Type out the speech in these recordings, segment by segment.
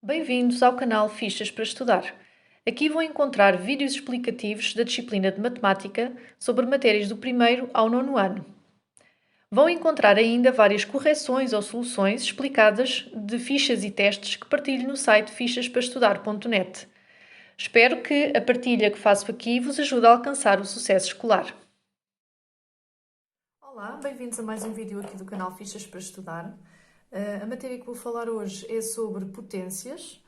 Bem-vindos ao canal Fichas para Estudar. Aqui vão encontrar vídeos explicativos da disciplina de Matemática sobre matérias do primeiro ao nono ano. Vão encontrar ainda várias correções ou soluções explicadas de fichas e testes que partilho no site fichasparaestudar.net. Espero que a partilha que faço aqui vos ajude a alcançar o sucesso escolar. Olá, bem-vindos a mais um vídeo aqui do canal Fichas para Estudar. A matéria que vou falar hoje é sobre potências.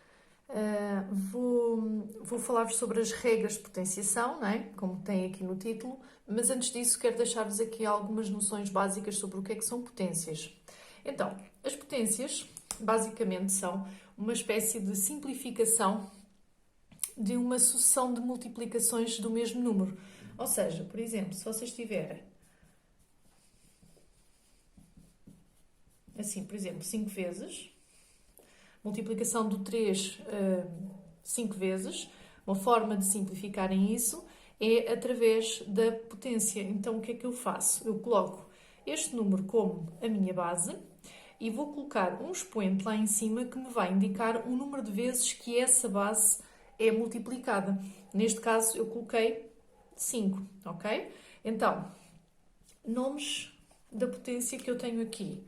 Vou falar-vos sobre as regras de potenciação, não é? Como tem aqui no título, mas antes disso quero deixar-vos aqui algumas noções básicas sobre o que é que são potências. Então, as potências basicamente são uma espécie de simplificação de uma sucessão de multiplicações do mesmo número. Ou seja, por exemplo, se vocês tiverem assim, por exemplo, 5 vezes, multiplicação do 3 5 vezes, uma forma de simplificarem isso é através da potência. Então, o que é que eu faço? Eu coloco este número como a minha base e vou colocar um expoente lá em cima que me vai indicar o número de vezes que essa base é multiplicada. Neste caso, eu coloquei 5, ok? Então, nomes da potência que eu tenho aqui.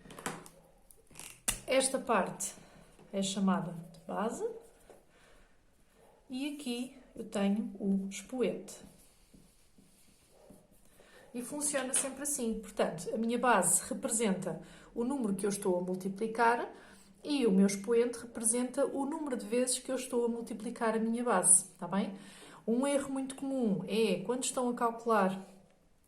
Esta parte é chamada de base e aqui eu tenho o expoente. E funciona sempre assim. Portanto, a minha base representa o número que eu estou a multiplicar e o meu expoente representa o número de vezes que eu estou a multiplicar a minha base. Está bem? Um erro muito comum é quando estão a calcular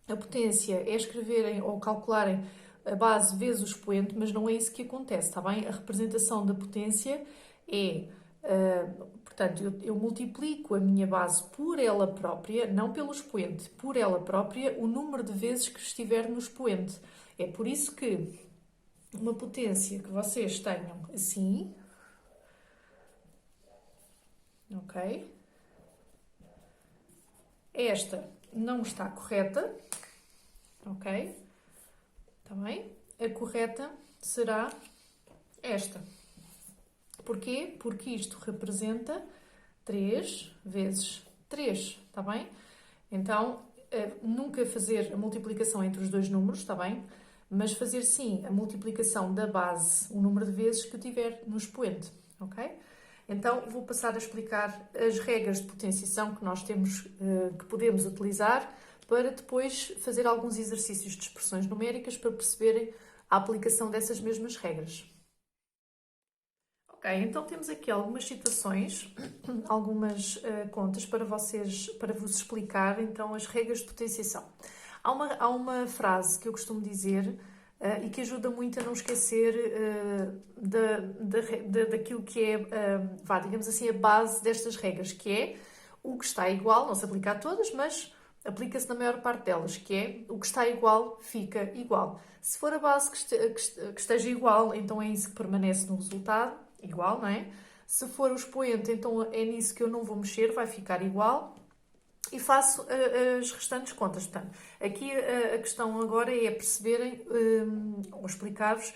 a potência, é escreverem ou calcularem a base vezes o expoente, mas não é isso que acontece, está bem? A representação da potência é, portanto, eu multiplico a minha base por ela própria, não pelo expoente, por ela própria, o número de vezes que estiver no expoente. É por isso que uma potência que vocês tenham assim, ok? Esta não está correta, ok? Está bem? A correta será esta. Porquê? Porque isto representa 3 vezes 3, está bem? Então, nunca fazer a multiplicação entre os dois números, está bem? Mas fazer sim a multiplicação da base, o número de vezes que eu tiver no expoente, ok? Então, vou passar a explicar as regras de potenciação que nós temos, que podemos utilizar para depois fazer alguns exercícios de expressões numéricas para perceberem a aplicação dessas mesmas regras. Ok, então temos aqui algumas situações, algumas contas para vocês, para vos explicar então as regras de potenciação. Há uma frase que eu costumo dizer e que ajuda muito a não esquecer daquilo que é, digamos assim, a base destas regras, que é o que está igual, não se aplica a todas, mas aplica-se na maior parte delas, que é o que está igual fica igual. Se for a base que esteja igual, então é isso que permanece no resultado, igual, não é? Se for o expoente, então é nisso que eu não vou mexer, vai ficar igual. E faço as restantes contas. Portanto, aqui a questão agora é perceberem ou explicar-vos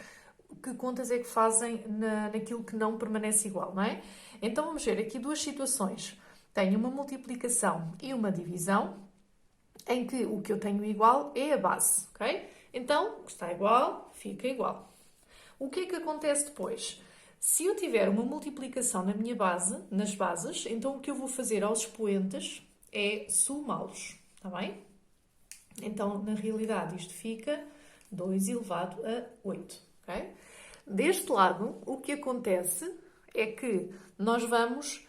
que contas é que fazem naquilo que não permanece igual, não é? Então vamos ver aqui duas situações. Tenho uma multiplicação e uma divisão, em que o que eu tenho igual é a base, ok? Então, o que está igual, fica igual. O que é que acontece depois? Se eu tiver uma multiplicação na minha base, nas bases, então o que eu vou fazer aos expoentes é somá-los, está bem? Então, na realidade, isto fica 2 elevado a 8, ok? Deste lado, o que acontece é que nós vamos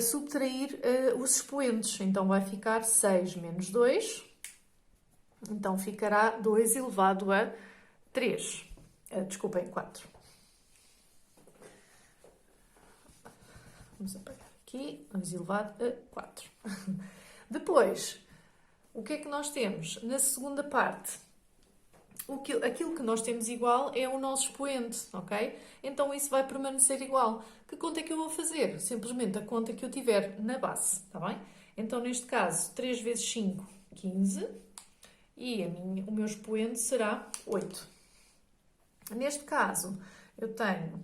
subtrair os expoentes. Então, vai ficar 6 menos 2. Então, ficará 2 elevado a 3. Desculpem, 4. Vamos apagar aqui. 2 elevado a 4. Depois, o que é que nós temos? Na segunda parte, aquilo que nós temos igual é o nosso expoente, ok? Então isso vai permanecer igual. Que conta é que eu vou fazer? Simplesmente a conta que eu tiver na base, está bem? Então, neste caso, 3 vezes 5, 15. E o meu expoente será 8. Neste caso, eu tenho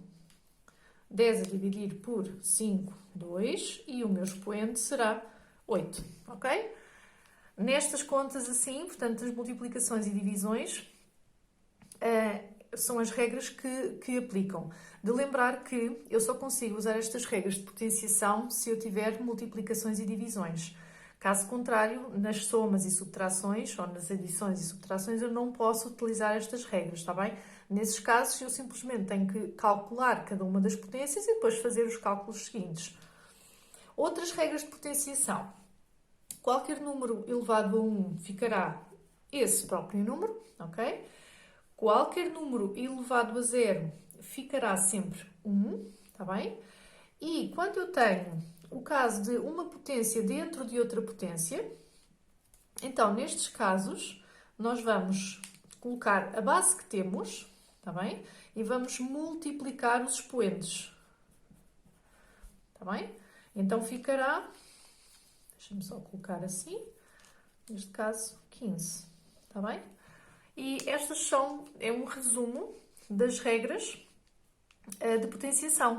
10 a dividir por 5, 2, e o meu expoente será 8, ok? Nestas contas assim, portanto, as multiplicações e divisões, são as regras que aplicam. De lembrar que eu só consigo usar estas regras de potenciação se eu tiver multiplicações e divisões. Caso contrário, nas somas e subtrações, ou nas adições e subtrações, eu não posso utilizar estas regras, está bem? Nesses casos, eu simplesmente tenho que calcular cada uma das potências e depois fazer os cálculos seguintes. Outras regras de potenciação. Qualquer número elevado a 1 ficará esse próprio número, ok? Qualquer número elevado a 0 ficará sempre 1, está bem? E quando eu tenho o caso de uma potência dentro de outra potência, então nestes casos nós vamos colocar a base que temos, está bem? E vamos multiplicar os expoentes, está bem? Então ficará, deixa-me só colocar assim, neste caso 15, está bem? E estas é um resumo das regras de potenciação.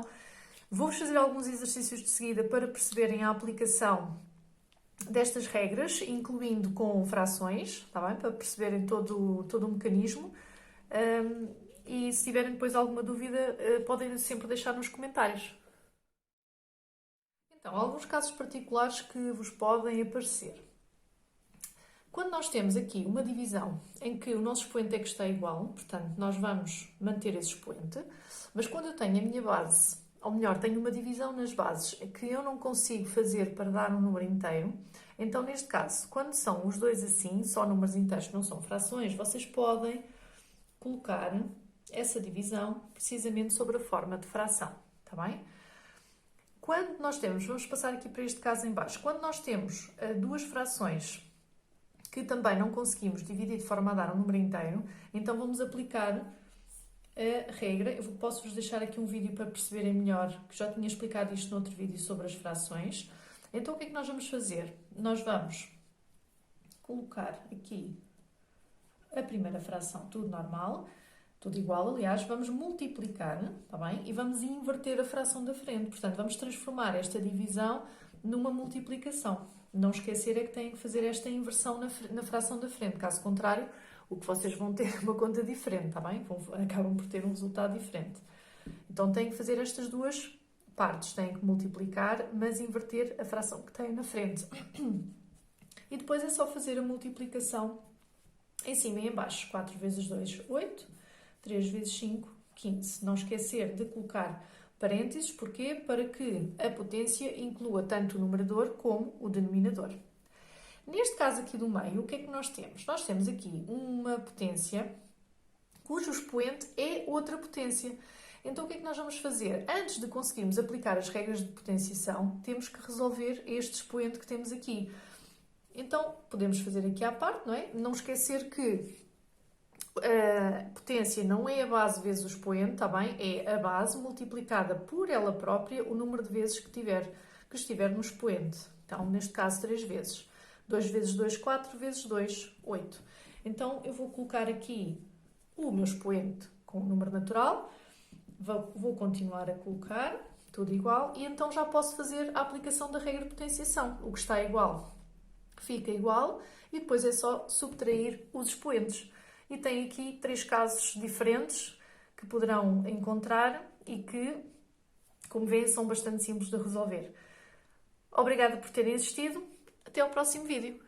Vou-vos fazer alguns exercícios de seguida para perceberem a aplicação destas regras, incluindo com frações, está bem? Para perceberem todo o mecanismo. E se tiverem depois alguma dúvida, podem sempre deixar nos comentários. Então, alguns casos particulares que vos podem aparecer. Quando nós temos aqui uma divisão em que o nosso expoente é que está igual, portanto, nós vamos manter esse expoente, mas quando eu tenho a minha base, ou melhor, tenho uma divisão nas bases que eu não consigo fazer para dar um número inteiro, então, neste caso, quando são os dois assim, só números inteiros que não são frações, vocês podem colocar essa divisão precisamente sobre a forma de fração, está bem? Quando nós temos, vamos passar aqui para este caso em baixo, quando nós temos duas frações que também não conseguimos dividir de forma a dar um número inteiro, então vamos aplicar a regra. Eu posso-vos deixar aqui um vídeo para perceberem melhor, que já tinha explicado isto no outro vídeo sobre as frações. Então o que é que nós vamos fazer? Nós vamos colocar aqui a primeira fração, tudo normal, tudo igual, aliás, vamos multiplicar, está bem? E vamos inverter a fração da frente, portanto vamos transformar esta divisão numa multiplicação. Não esquecer é que têm que fazer esta inversão na fração da frente. Caso contrário, o que vocês vão ter é uma conta diferente, está bem? Acabam por ter um resultado diferente. Então têm que fazer estas duas partes. Têm que multiplicar, mas inverter a fração que têm na frente. E depois é só fazer a multiplicação em cima e em baixo. 4 vezes 2, 8. 3 vezes 5, 15. Não esquecer de colocar parênteses, porquê? Para que a potência inclua tanto o numerador como o denominador. Neste caso aqui do meio, o que é que nós temos? Nós temos aqui uma potência cujo expoente é outra potência. Então o que é que nós vamos fazer? Antes de conseguirmos aplicar as regras de potenciação, temos que resolver este expoente que temos aqui. Então podemos fazer aqui à parte, não é? Não esquecer que a potência não é a base vezes o expoente, está bem? É a base multiplicada por ela própria o número de vezes que estiver no expoente. Então, neste caso, 3 vezes. 2 vezes 2, 4 vezes 2, 8. Então, eu vou colocar aqui o meu expoente com o número natural. Vou continuar a colocar, tudo igual. E então já posso fazer a aplicação da regra de potenciação. O que está igual fica igual e depois é só subtrair os expoentes. E tem aqui 3 casos diferentes que poderão encontrar e que, como veem, são bastante simples de resolver. Obrigada por terem assistido. Até ao próximo vídeo.